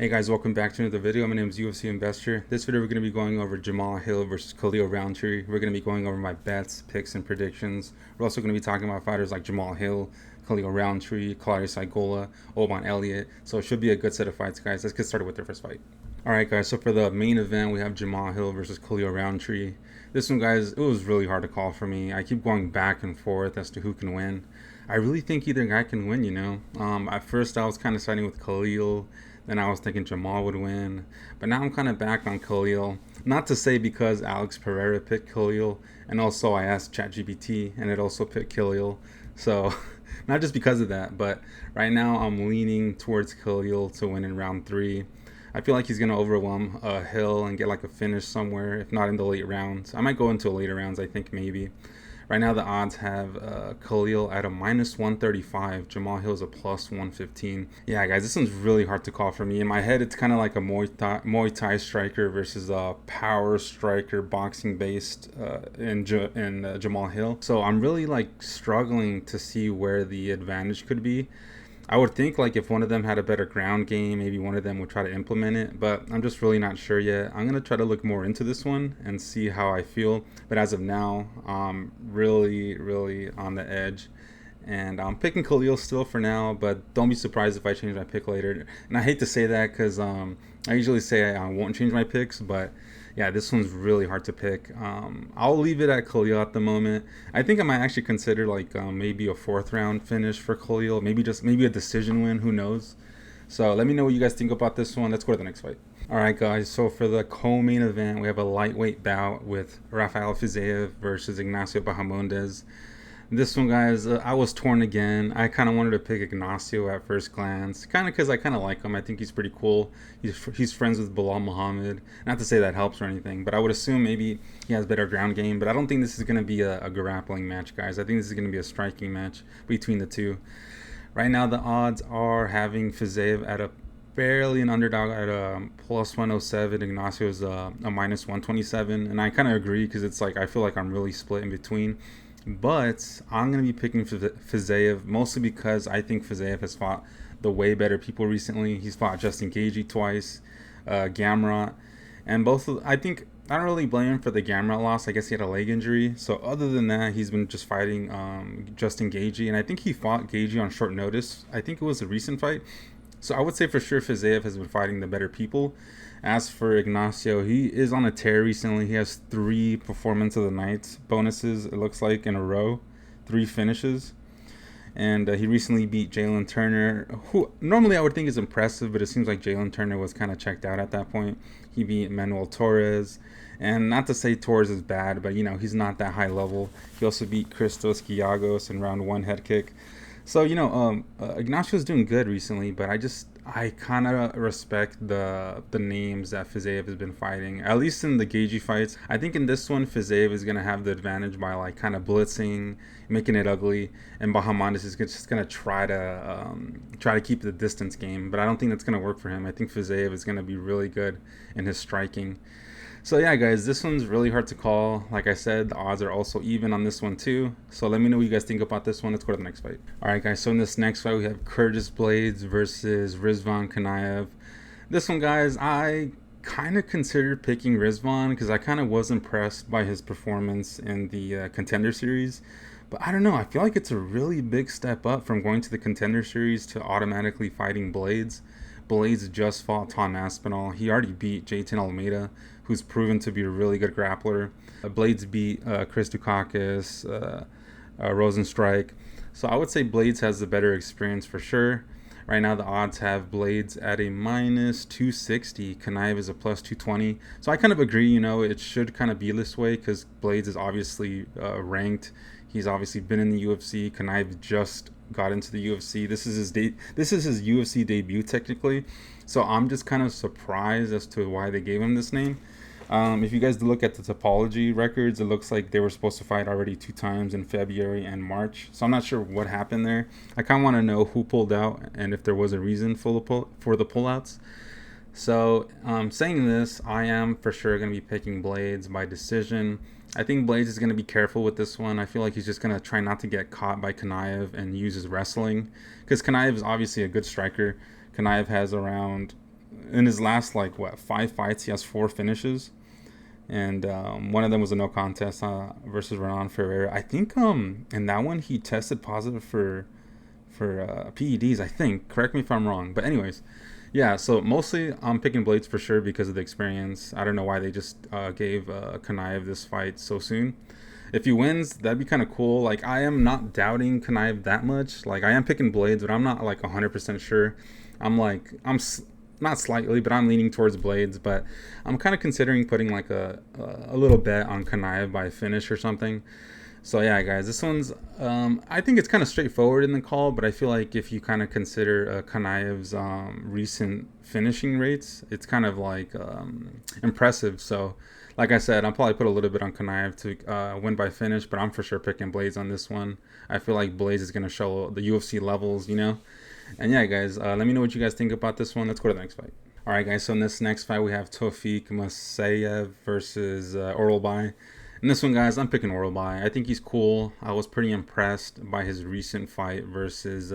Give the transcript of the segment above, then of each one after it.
Hey guys, welcome back to another video. My name is UFC Investor. This video we're going to be going over Jamahal Hill versus Khalil Rountree. We're going to be going over my bets, picks, and predictions. We're also going to be talking about fighters like Jamahal Hill, Khalil Rountree, Claudio Saigola, Oban Elliott. So it should be a good set of fights, guys. Let's get started with their first fight. Alright guys, so for the main event we have Jamahal Hill versus Khalil Rountree. This one, guys, it was really hard to call for me. I keep going back and forth as to who can win. I really think either guy can win, At first I was kind of siding with Khalil. Then I was thinking Jamal would win. But now I'm kind of back on Khalil. Not to say because Alex Pereira picked Khalil. And also I asked ChatGPT and it also picked Khalil. So not just because of that. But right now I'm leaning towards Khalil to win in round 3. I feel like he's going to overwhelm Hill and get like a finish somewhere. If not in the late rounds. I might go into later rounds, I think maybe. Right now the odds have Khalil at a minus 135. Jamahal Hill's a plus 115. Yeah, guys, this one's really hard to call for me. In my head, it's kind of like a Muay Thai striker versus a power striker, boxing based in Jamahal Hill. So I'm really like struggling to see where the advantage could be. I would think like if one of them had a better ground game, maybe one of them would try to implement it, but I'm just really not sure yet. I'm gonna try to look more into this one and see how I feel. But as of now, I'm really on the edge. And I'm picking Khalil still for now, but don't be surprised if I change my pick later. And I hate to say that because I usually say I won't change my picks, but yeah, this one's really hard to pick. I'll leave it at Khalil at the moment. I think I might actually consider like maybe a 4th round finish for Khalil, maybe a decision win. Who knows? So let me know what you guys think about this one. Let's go to the next fight. All right, guys. So for the co-main event, we have a lightweight bout with Rafael Fiziev versus Ignacio Bahamondes. This one, guys, I was torn again. I kind of wanted to pick Ignacio at first glance, kind of because I kind of like him. I think he's pretty cool. He's friends with Bilal Muhammad. Not to say that helps or anything, but I would assume maybe he has better ground game. But I don't think this is going to be a grappling match, guys. I think this is going to be a striking match between the two. Right now, the odds are having Fiziev at a barely an underdog at a plus 107. Ignacio's a minus 127, and I kind of agree because it's like I feel like I'm really split in between. But I'm going to be picking Fiziev mostly because I think Fiziev has fought the way better people recently. He's fought Justin Gaethje twice, Gamrot, and I think I don't really blame him for the Gamrot loss. I guess he had a leg injury. So other than that, he's been just fighting Justin Gaethje, and I think he fought Gaethje on short notice. I think it was a recent fight. So I would say for sure Fiziev has been fighting the better people. As for Ignacio, he is on a tear recently. He has 3 performance of the night bonuses, it looks like, in a row. 3 finishes. And he recently beat Jalen Turner, who normally I would think is impressive, but it seems like Jalen Turner was kind of checked out at that point. He beat Manuel Torres. And not to say Torres is bad, but, he's not that high level. He also beat Christos Giagos in round 1 head kick. So, Ignacio's doing good recently, but I kind of respect the names that Fiziev has been fighting, at least in the Gaethje fights. I think in this one, Fiziev is going to have the advantage by like kind of blitzing, making it ugly, and Bahamondes is just going to try to keep the distance game, but I don't think that's going to work for him. I think Fiziev is going to be really good in his striking. So yeah, guys, this one's really hard to call. Like I said, the odds are also even on this one too. So let me know what you guys think about this one. Let's go to the next fight. All right, guys. So in this next fight, we have Curtis Blades versus Rizvan Kanaev. This one, guys, I kind of considered picking Rizvan because I kind of was impressed by his performance in the Contender Series. But I don't know. I feel like it's a really big step up from going to the Contender Series to automatically fighting Blades. Blades just fought Tom Aspinall. He already beat Jayton Almeida, who's proven to be a really good grappler. Blades beat Chris Dukakis, Rosenstrike. So I would say Blades has the better experience for sure. Right now the odds have Blades at a minus 260. Kanaev is a plus 220. So I kind of agree, it should kind of be this way because Blades is obviously ranked. He's obviously been in the UFC. Kanaev just got into the UFC. This is his UFC debut technically. So I'm just kind of surprised as to why they gave him this name. If you guys look at the topology records, it looks like they were supposed to fight already 2 times in February and March. So I'm not sure what happened there. I kind of want to know who pulled out and if there was a reason for the pullouts. So saying this, I am for sure going to be picking Blades by decision. I think Blades is going to be careful with this one. I feel like he's just going to try not to get caught by Kanaev and use his wrestling. Because Kanaev is obviously a good striker. Kanaev has around in his last, like, what, 5 fights, he has 4 finishes. And one of them was a no contest versus Renan Ferreira. I think in that one he tested positive for PEDs, I think. Correct me if I'm wrong. But anyways, yeah, so mostly I'm picking Blades for sure because of the experience. I don't know why they just gave Kanaev this fight so soon. If he wins, that'd be kind of cool. Like, I am not doubting Kanaev that much. Like, I am picking Blades, but I'm not like 100% sure. Not slightly, but I'm leaning towards Blades. But I'm kind of considering putting like a little bet on Kanaev by finish or something. So yeah, guys, this one's I think it's kind of straightforward in the call, but I feel like if you kind of consider Kanaev's recent finishing rates, it's kind of like impressive. So like I said, I'll probably put a little bit on Kanaev to win by finish, but I'm for sure picking Blades on this one. I feel like Blades is going to show the UFC levels, you know. And yeah, guys, let me know what you guys think about this one. Let's go to the next fight. All right, guys, so in this next fight, we have Tofik Masayev versus Orolbai. And this one, guys, I'm picking Orolbai. I think he's cool. I was pretty impressed by his recent fight versus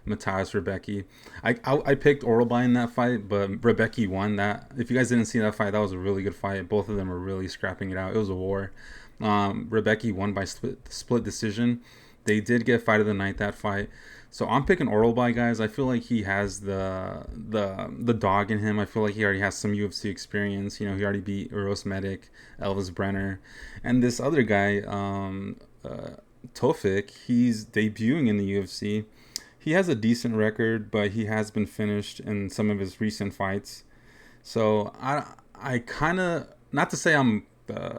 Matthias Rebecki. I picked Orolbai in that fight, but Rebecki won that. If you guys didn't see that fight, that was a really good fight. Both of them were really scrapping it out. It was a war. Rebecki won by split decision. They did get fight of the night that fight. So I'm picking Orolbai, guys. I feel like he has the dog in him. I feel like he already has some UFC experience. You know, he already beat Uros Medic, Elvis Brenner, and this other guy, Tofik. He's debuting in the UFC. He has a decent record, but he has been finished in some of his recent fights. So I kind of, not to say I'm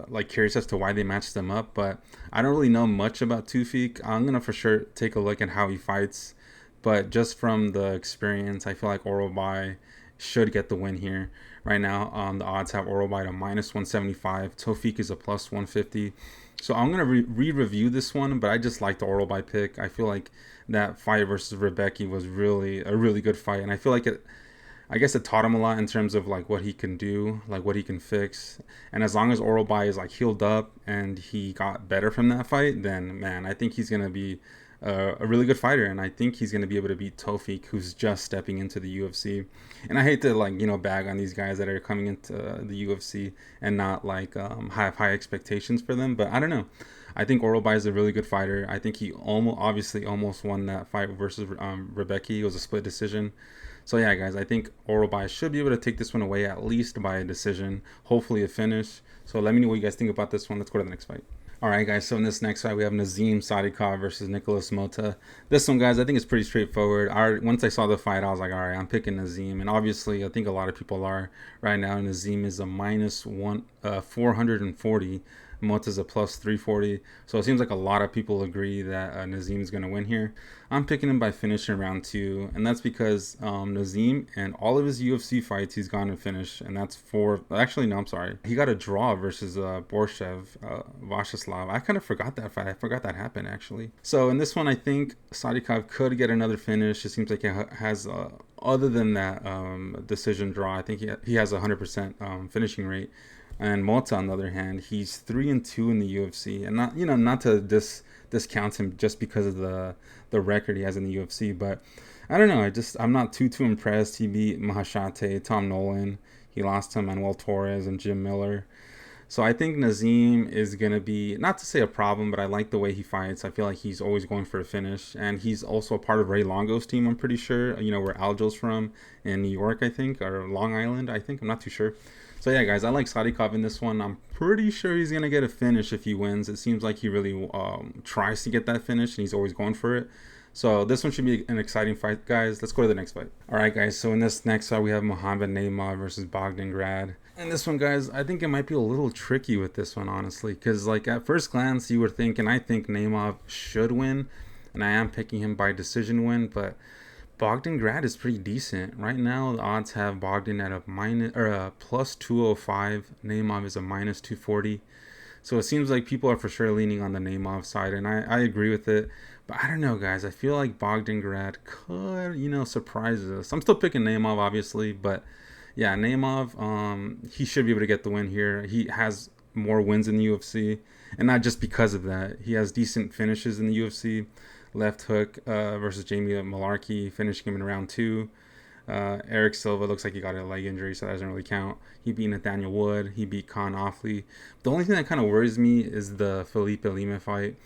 like curious as to why they matched them up, but I don't really know much about Tufik. I'm gonna for sure take a look at how he fights, but just from the experience, I feel like Orolbai should get the win here. Right now, the odds have Orolbai to -175. Tofik is a +150. So I'm gonna re-review this one, but I just like the Orolbai pick. I feel like that fight versus Rebecki was really a really good fight, and I feel like I guess it taught him a lot in terms of like what he can do, like what he can fix. And as long as Orolbai is like healed up and he got better from that fight, then man, I think he's gonna be a really good fighter, and I think he's gonna be able to beat Tofik, who's just stepping into the UFC. And I hate to like bag on these guys that are coming into the UFC and not like have high expectations for them, but I don't know. I think Orolbai is a really good fighter. I think he almost won that fight versus Rebecki. It was a split decision. So yeah, guys, I think Orolbai should be able to take this one away at least by a decision, hopefully a finish. So let me know what you guys think about this one. Let's go to the next fight. All right, guys, so in this next fight, we have Nazim Sadikov versus Nicholas Mota. This one, guys, I think it's pretty straightforward. Once I saw the fight, I was like, all right, I'm picking Nazim. And obviously, I think a lot of people are right now. Nazim is a -440. Mota's a +340. So it seems like a lot of people agree that Nazim is going to win here. I'm picking him by finishing round 2. And that's because Nazim and all of his UFC fights, he's gone and finished. And that's actually, no, I'm sorry. He got a draw versus Borshev, Vashislav. I kind of forgot that fight. I forgot that happened, actually. So in this one, I think Sadikov could get another finish. It seems like he has, other than that decision draw, I think he has a 100% finishing rate. And Mota, on the other hand, he's 3-2 in the UFC, and not to discount him just because of the record he has in the UFC, but I don't know. I'm not too impressed. He beat Mahashate, Tom Nolan. He lost to Manuel Torres and Jim Miller. So I think Nazim is gonna be, not to say a problem, but I like the way he fights. I feel like he's always going for a finish, and he's also a part of Ray Longo's team. I'm pretty sure. Where Aljo's from in New York, I think, or Long Island. I think, I'm not too sure. So yeah, guys, I like Sadikov in this one. I'm pretty sure he's gonna get a finish if he wins. It seems like he really tries to get that finish, and he's always going for it. So this one should be an exciting fight, guys. Let's go to the next fight. All right, guys. So in this next fight, we have Mohamed Neymar versus Bogdan Grad. And this one, guys, I think it might be a little tricky with this one, honestly, because like at first glance, you would think, and I think Neymar should win, and I am picking him by decision win, but Bogdan Grad is pretty decent. Right now, the odds have Bogdan at a +205. Neymar is a -240. So it seems like people are for sure leaning on the Neymar side, and I agree with it. But I don't know, guys. I feel like Bogdan Grad could, surprise us. I'm still picking Neymar, obviously, but yeah, Neymar, he should be able to get the win here. He has more wins in the UFC, and not just because of that. He has decent finishes in the UFC. Left hook versus Jamie Malarkey, finishing him in round 2. Eric Silva looks like he got a leg injury, so that doesn't really count. He beat Nathaniel Wood. He beat Khan Offley. The only thing that kind of worries me is the Felipe Lima fight.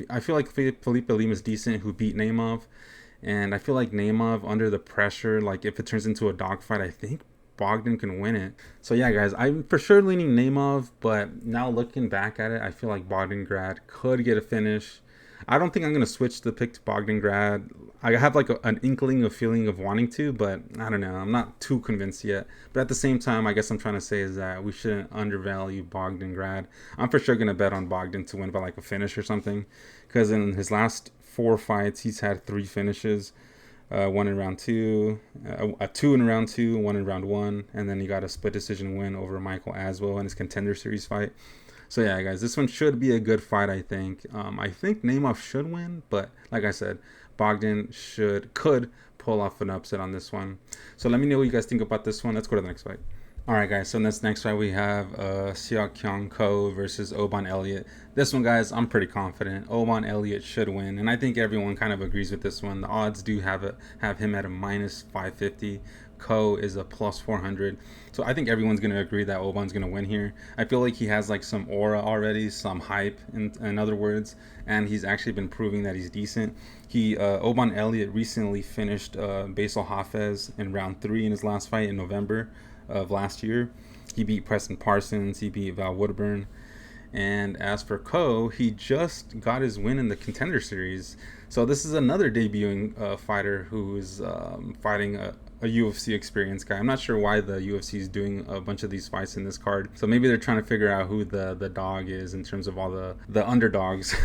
I feel like Felipe Lima is decent, who beat Naimov. And I feel like Naimov, under the pressure, like if it turns into a dogfight, I think Bogdan can win it. So yeah, guys, I'm for sure leaning Naimov, but now looking back at it, I feel like Bogdangrad could get a finish. I don't think I'm gonna switch the pick to Bogdangrad. I have like an inkling of feeling of wanting to, but I don't know. I'm not too convinced yet. But at the same time, I guess I'm trying to say is that we shouldn't undervalue Bogdangrad. I'm for sure gonna bet on Bogdan to win by like a finish or something, because in his last 4 fights, he's had 3 finishes. One in round two, a two in round two, one in round one, and then he got a split decision win over Michael Aswell in his Contender Series fight. So yeah, guys, this one should be a good fight. I think Naimov should win, but like I said, Bogdan could pull off an upset on this one. So let me know what you guys think about this one. Let's go to the next fight. All right, guys. So in this next fight, we have Seok Kyung Ko versus Oban Elliott. This one, guys, I'm pretty confident Oban Elliott should win, and I think everyone kind of agrees with this one. The odds do have him at a minus 550. Ko is a plus 400. So I think everyone's going to agree that Oban's going to win here. I feel like he has like some aura already, some hype, in other words, and he's actually been proving that he's decent. Oban Elliott recently finished Basil Hafez in round 3 in his last fight in November of last year. He beat Preston Parsons. He beat Val Woodburn. And as for Ko, he just got his win in the Contender Series. So this is another debuting fighter who's fighting a UFC experienced guy. I'm not sure why the UFC is doing a bunch of these fights in this card. So maybe they're trying to figure out who the dog is in terms of all the underdogs,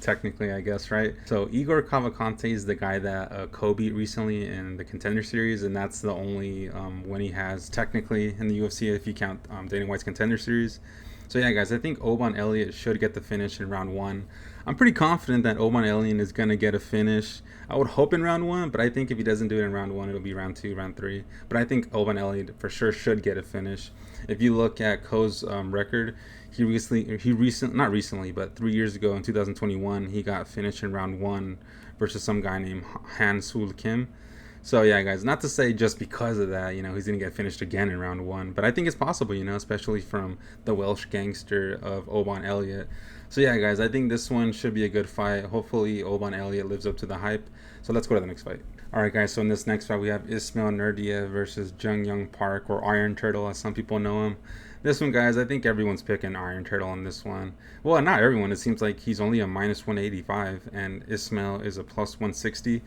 technically, I guess, right? So Igor Cavalcante is the guy that Ko beat recently in the Contender Series, and that's the only win he has technically in the UFC if you count Dana White's Contender Series. So yeah, guys, I think Oban Elliott should get the finish in round 1. I'm pretty confident that Oban Elliott is going to get a finish. I would hope in round 1, but I think if he doesn't do it in round 1, it'll be round 2, round 3. But I think Oban Elliott for sure should get a finish. If you look at Ko's record, not recently, but 3 years ago in 2021, he got finished in round 1 versus some guy named Han Sul Kim. So yeah, guys, not to say just because of that, he's going to get finished again in round 1. But I think it's possible, especially from the Welsh gangster of Oban Elliott. So yeah, guys, I think this one should be a good fight. Hopefully, Oban Elliott lives up to the hype. So let's go to the next fight. All right, guys, so in this next fight, we have Ismail Nurdiev versus Jung Young Park, or Iron Turtle, as some people know him. This one, guys, I think everyone's picking Iron Turtle on this one. Well, not everyone. It seems like he's only a minus 185, and Ismail is a plus 160.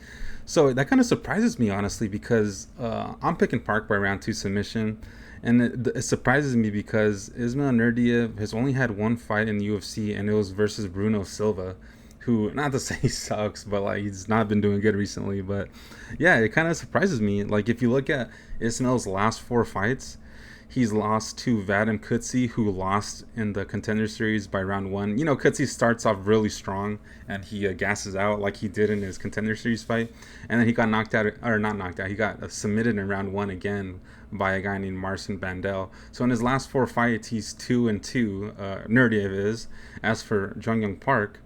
So that kind of surprises me, honestly, because I'm picking Park by round 2 submission. And it surprises me because Ismail Nurdiev has only had one fight in the UFC, and it was versus Bruno Silva, who, not to say he sucks, but like he's not been doing good recently. But yeah, it kind of surprises me. Like if you look at Ismail's last 4 fights, he's lost to Vadim Kutsi, who lost in the Contender Series by round 1. Kutsi starts off really strong, and he gasses out like he did in his Contender Series fight. And then he got knocked out, or not knocked out, he got submitted in round 1 again by a guy named Marcin Bandel. So in his last 4 fights, he's 2-2, Nurdiev is. As for Jung Young Park,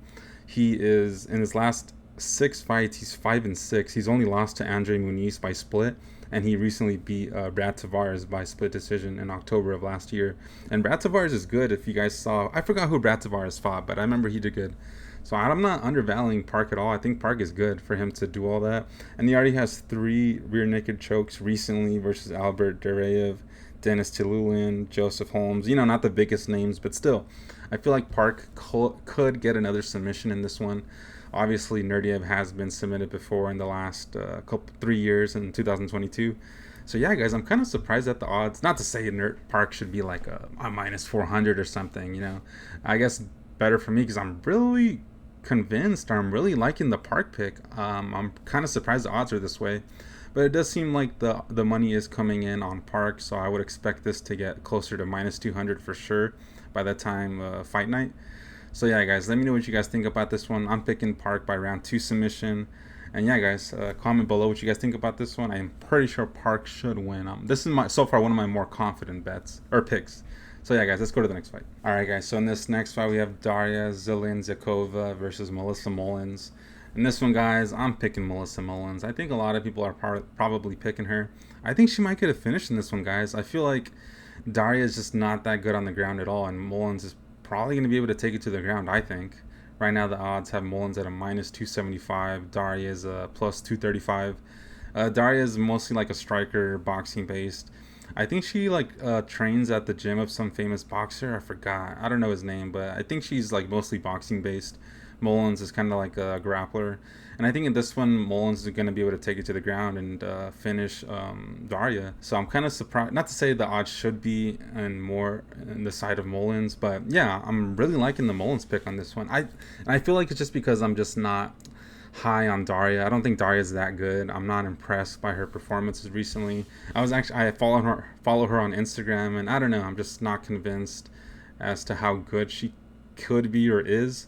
he is, in his last 6 fights, he's 5-6. He's only lost to Andre Muniz by split. And he recently beat Brad Tavares by split decision in October of last year. And Brad Tavares is good. If you guys saw, I forgot who Brad Tavares fought, but I remember he did good. So I'm not undervaluing Park at all. I think Park is good for him to do all that. And he already has 3 rear naked chokes recently versus Albert Duraev, Dennis Tilulin, Joseph Holmes. You know, not the biggest names, but still. I feel like Park could get another submission in this one. Obviously, Nurdiev has been submitted before in the last 3 years in 2022. So yeah, guys, I'm kind of surprised at the odds. Not to say Park should be like a minus 400 or something, you know. I guess better for me because I'm really convinced, or I'm really liking the Park pick. I'm kind of surprised the odds are this way. But it does seem like the money is coming in on Park, so I would expect this to get closer to minus 200 for sure by the time fight night. So yeah, guys, let me know what you guys think about this one. I'm picking Park by round 2 submission. And yeah, guys, comment below what you guys think about this one. I'm pretty sure Park should win. This is so far one of my more confident bets or picks. So yeah, guys, let's go to the next fight. All right, guys. So in this next fight, we have Daria Zelendzakova versus Melissa Mullins. And this one, guys, I'm picking Melissa Mullins. I think a lot of people are probably picking her. I think she might get a finish in this one, guys. I feel like Daria is just not that good on the ground at all, and Mullins is probably going to be able to take it to the ground, I think. Right now, the odds have Mullins at a minus 275. Daria is a plus 235. Daria is mostly like a striker, boxing based. I think she trains at the gym of some famous boxer. I forgot. I don't know his name, but I think she's like mostly boxing based. Mullins is kind of like a grappler, and I think in this one Mullins is going to be able to take it to the ground and finish Daria. So I'm kind of surprised. Not to say the odds should be and more in the side of Mullins, but yeah, I'm really liking the Mullins pick on this one. I feel like it's just because I'm just not high on Daria. I don't think Daria's that good. I'm not impressed by her performances recently. I follow her on Instagram, and I don't know. I'm just not convinced as to how good she could be or is.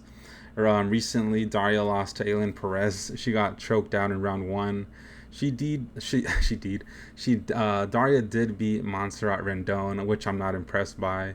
Recently, Daria lost to Ailin Perez. She got choked out in round one. Daria did beat Montserrat Rendon, which I'm not impressed by.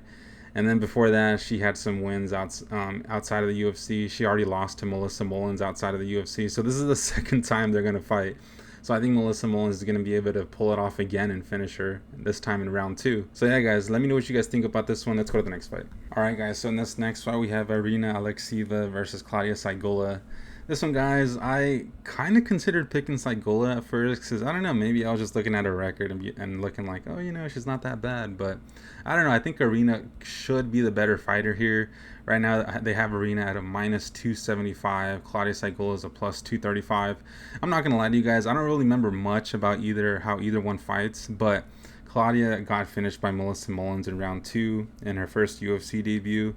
And then before that, she had some wins outside of the UFC. She already lost to Melissa Mullins outside of the UFC. So this is the second time they're going to fight. So I think Melissa Mullins is going to be able to pull it off again and finish her, this time in round 2. So yeah, guys, let me know what you guys think about this one. Let's go to the next fight. All right, guys, so in this next fight, we have Irina Alekseeva versus Claudia Saigola. This one, guys, I kind of considered picking Saigola at first because, I don't know, maybe I was just looking at her record and looking like, oh, she's not that bad. But I don't know. I think Irina should be the better fighter here. Right now, they have Irina at a minus 275. Claudia Saigola is a plus 235. I'm not going to lie to you guys. I don't really remember much about how either one fights, but Claudia got finished by Melissa Mullins in round 2 in her first UFC debut.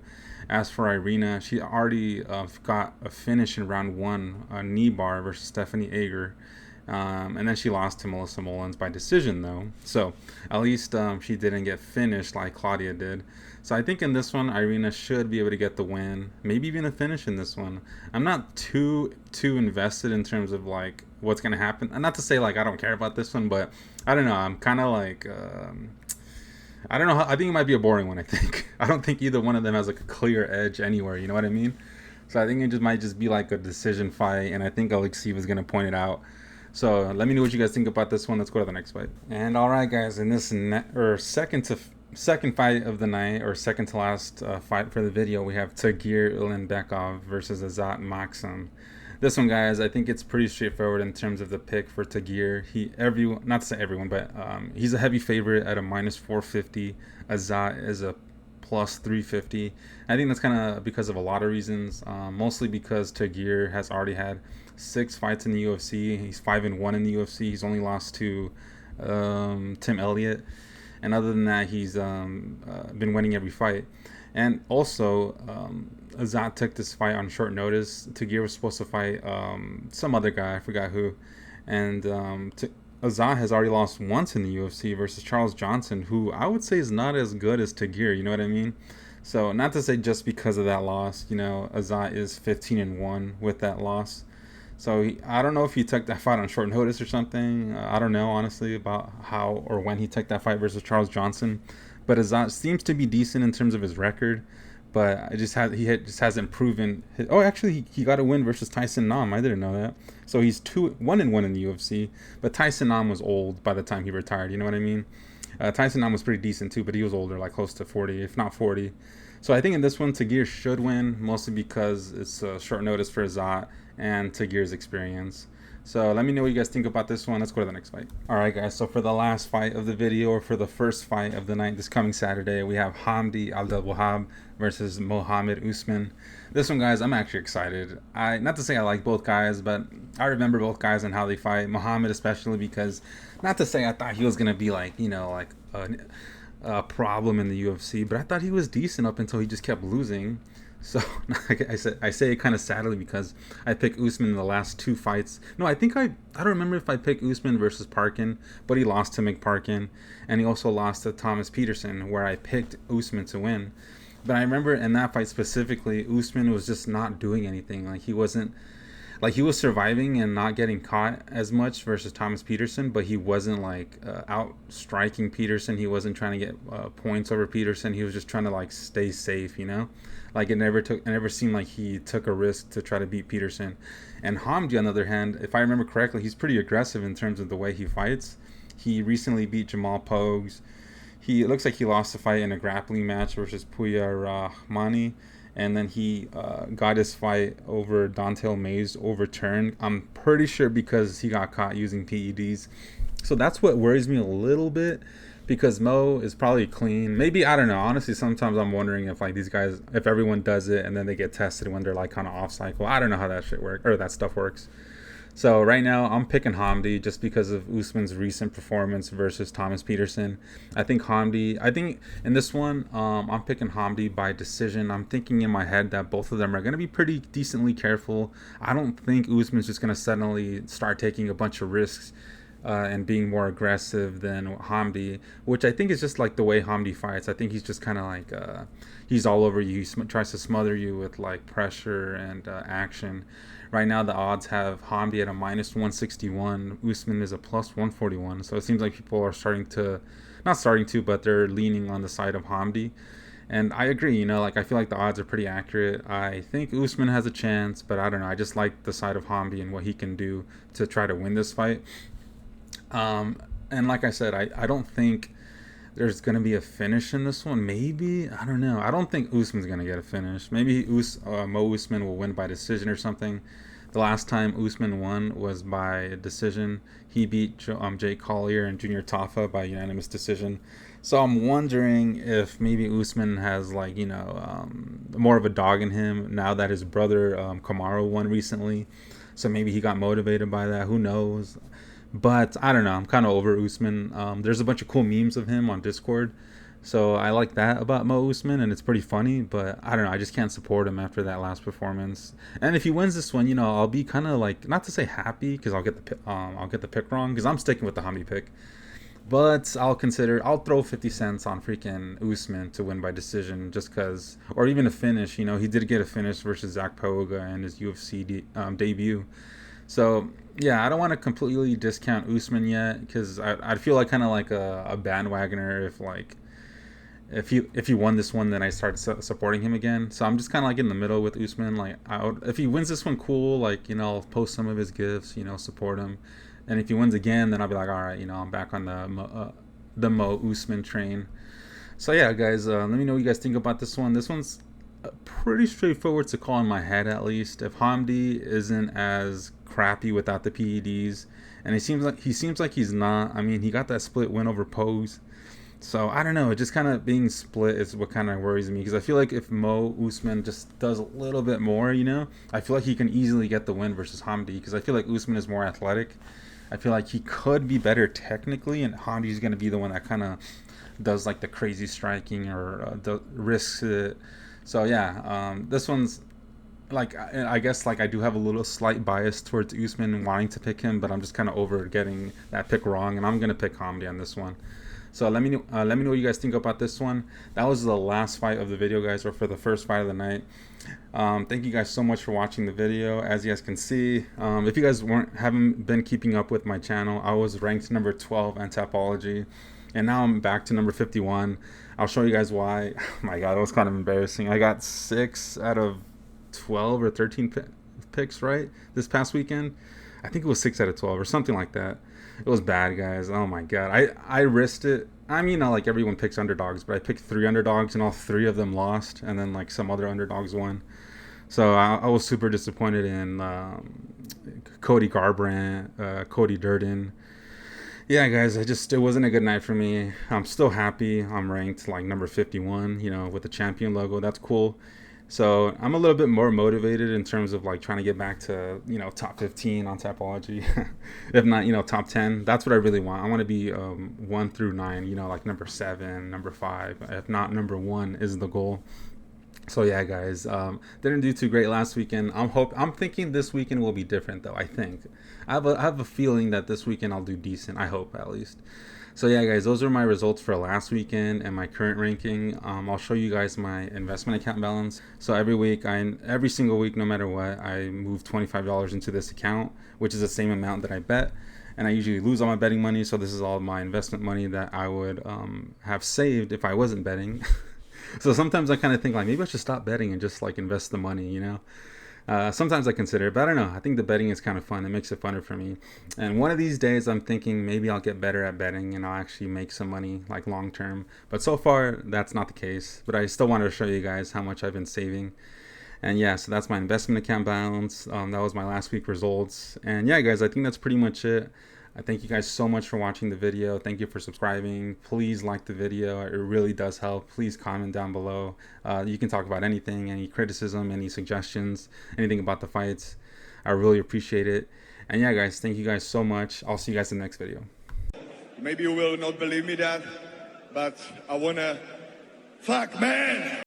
As for Irina, she already got a finish in round 1, a knee bar versus Stephanie Ager. And then she lost to Melissa Mullins by decision, though. So at least she didn't get finished like Claudia did. So I think in this one, Irina should be able to get the win, maybe even a finish in this one. I'm not too invested in terms of like what's gonna happen. And not to say like I don't care about this one, but I don't know. I'm kind of like I don't know. I think it might be a boring one. I don't think either one of them has like a clear edge anywhere. You know what I mean? So I think it might just be like a decision fight, and I think Alekseeva is gonna point it out. So let me know what you guys think about this one. Let's go to the next fight. And all right, guys, in this second fight of the night, or second to last fight for the video, we have Tagir Ulanbekov versus Azat Maksum. This one, guys, I think it's pretty straightforward in terms of the pick for Tagir. Not to say everyone, but he's a heavy favorite at a minus 450. Azat is a plus 350. I think that's kind of because of a lot of reasons. Mostly because Tagir has already had 6 fights in the UFC. He's 5-1 in the UFC. He's only lost to Tim Elliott, and other than that, he's been winning every fight. And also, Azat took this fight on short notice. Tagir was supposed to fight some other guy, I forgot who, and Azat has already lost once in the UFC versus Charles Johnson, who I would say is not as good as Tagir. You know what I mean? So not to say just because of that loss, Azat is 15-1 with that loss. So I don't know if he took that fight on short notice or something. I don't know, honestly, about how or when he took that fight versus Charles Johnson. But Azat seems to be decent in terms of his record. But he just hasn't proven. Actually, he got a win versus Tyson Nam. I didn't know that. So he's 1-1 in the UFC. But Tyson Nam was old by the time he retired. You know what I mean? Tyson Nam was pretty decent too, but he was older, like close to 40, if not 40. So I think in this one, Tagir should win, mostly because it's short notice for Azat and Tagir's experience. So let me know what you guys think about this one. Let's go to the next fight. All right, guys. So for the last fight of the video, or for the first fight of the night this coming Saturday, we have Hamdi Abdelwahab versus Mohammed Usman. This one, guys, I'm actually excited. Not to say I like both guys, but I remember both guys and how they fight. Mohammed especially because, not to say I thought he was going to be like, a problem in the UFC, but I thought he was decent up until he just kept losing. So I say it kind of sadly because I picked Usman in the last 2 fights. No, I don't remember if I picked Usman versus Parkin, but he lost to McParkin, and he also lost to Thomas Peterson, where I picked Usman to win. But I remember in that fight specifically, Usman was just not doing anything. Like he wasn't. like he was surviving and not getting caught as much versus Thomas Peterson, but he wasn't like out striking Peterson. He wasn't trying to get points over Peterson. He was just trying to like stay safe, you know. Like it never seemed like he took a risk to try to beat Peterson. And Hamdi, on the other hand, if I remember correctly, he's pretty aggressive in terms of the way he fights. He recently beat Jamal Pogues. It looks like he lost a fight in a grappling match versus Puya Rahmani, and then he got his fight over Dontel Mays overturned. I'm pretty sure because he got caught using PEDs. So that's what worries me a little bit, because Mo is probably clean. Maybe, I don't know. Honestly, sometimes I'm wondering if like these guys, if everyone does it and then they get tested when they're like kind of off cycle. I don't know how that shit works, or that stuff works. So right now I'm picking Hamdi just because of Usman's recent performance versus Thomas Peterson. I think in this one, I'm picking Hamdi by decision. I'm thinking in my head that both of them are going to be pretty decently careful. I don't think Usman's just going to suddenly start taking a bunch of risks and being more aggressive than Hamdi, which I think is just like the way Hamdi fights. I think he's just kind of like, he's all over you. He tries to smother you with like pressure and action. Right now, the odds have Hamdi at a minus 161. Usman is a plus 141. So it seems like people are but they're leaning on the side of Hamdi. And I agree, you know, like I feel like the odds are pretty accurate. I think Usman has a chance, but I don't know. I just like the side of Hamdi and what he can do to try to win this fight. And like I said, I don't think there's going to be a finish in this one. Maybe, I don't know. I don't think Usman's going to get a finish. Maybe Mo Usman will win by decision or something. The last time Usman won was by a decision. He beat Jake Collier and Junior Tafa by unanimous decision. So I'm wondering if maybe Usman has like, you know, more of a dog in him now that his brother Kamaru won recently. So maybe he got motivated by that. Who knows? But I don't know. I'm kind of over Usman. There's a bunch of cool memes of him on Discord. So I like that about Mo Usman, and it's pretty funny. But I don't know. I just can't support him after that last performance. And if he wins this one, you know, I'll be kind of like, not to say happy, because I'll get the pick wrong, because I'm sticking with the Hamdi pick. But I'll throw 50 cents on freaking Usman to win by decision, just because, or even a finish. You know, he did get a finish versus Zach Pauga in his UFC debut. So yeah, I don't want to completely discount Usman yet, because I'd feel like kind of like a bandwagoner if he won this one, then I start supporting him again. So I'm just kind of like in the middle with Usman. Like if he wins this one, cool. Like, you know, I'll post some of his gifts, you know, support him. And if he wins again, then I'll be like, all right, you know, I'm back on the Mo Usman train. So yeah, guys, let me know what you guys think about this one. This one's pretty straightforward to call in my head, at least. If Hamdi isn't as crappy without the PEDs, and he seems like he's not. I mean, he got that split win over Pose. So I don't know. It just kind of being split is what kind of worries me, because I feel like if Mo Usman just does a little bit more, you know, I feel like he can easily get the win versus Hamdi, because I feel like Usman is more athletic. I feel like he could be better technically, and Hamdi's going to be the one that kind of does like the crazy striking or risks it. So yeah, this one's like, I guess like I do have a little slight bias towards Usman wanting to pick him, but I'm just kind of over getting that pick wrong, and I'm gonna pick Hamdi on this one. So let me know what you guys think about this one. That was the last fight of the video, guys, or for the first fight of the night. Thank you guys so much for watching the video. As you guys can see, if you guys haven't been keeping up with my channel, I was ranked number 12 on Tapology, and now I'm back to number 51. I'll show you guys why. Oh my god, that was kind of embarrassing. I got 6 out of 12 or 13 picks right this past weekend. I think it was 6 out of 12 or something like that. It was bad, guys. Oh my god, I risked it. I mean, you know, like everyone picks underdogs, but I picked 3 underdogs and all 3 of them lost, and then like some other underdogs won. So I was super disappointed in Cody Garbrandt, Cody Durden. Yeah, guys, it wasn't a good night for me. I'm still happy I'm ranked like number 51, you know, with the champion logo. That's cool. So I'm a little bit more motivated in terms of like trying to get back to, you know, top 15 on Tapology. If not, you know, top 10. That's what I really want. I want to be 1 through 9, you know, like number 7, number 5. If not, number 1 is the goal. So yeah, guys, didn't do too great last weekend. I'm thinking this weekend will be different, though. I think I have a feeling that this weekend I'll do decent. I hope, at least. So yeah, guys, those are my results for last weekend and my current ranking. I'll show you guys my investment account balance. So every single week, no matter what, I move $25 into this account, which is the same amount that I bet. And I usually lose all my betting money. So this is all my investment money that I would have saved if I wasn't betting. So sometimes I kind of think like maybe I should stop betting and just like invest the money, you know? Sometimes I consider it, but I don't know. I think the betting is kind of fun. It makes it funner for me. And one of these days, I'm thinking maybe I'll get better at betting and I'll actually make some money like long term. But so far, that's not the case. But I still wanted to show you guys how much I've been saving. And yeah, so that's my investment account balance. That was my last week results. And yeah, guys, I think that's pretty much it. I thank you guys so much for watching the video. Thank you for subscribing. Please like the video. It really does help. Please comment down below. You can talk about anything, any criticism, any suggestions, anything about the fights. I really appreciate it. And yeah, guys, thank you guys so much. I'll see you guys in the next video. Maybe you will not believe me that, but I wanna fuck, man.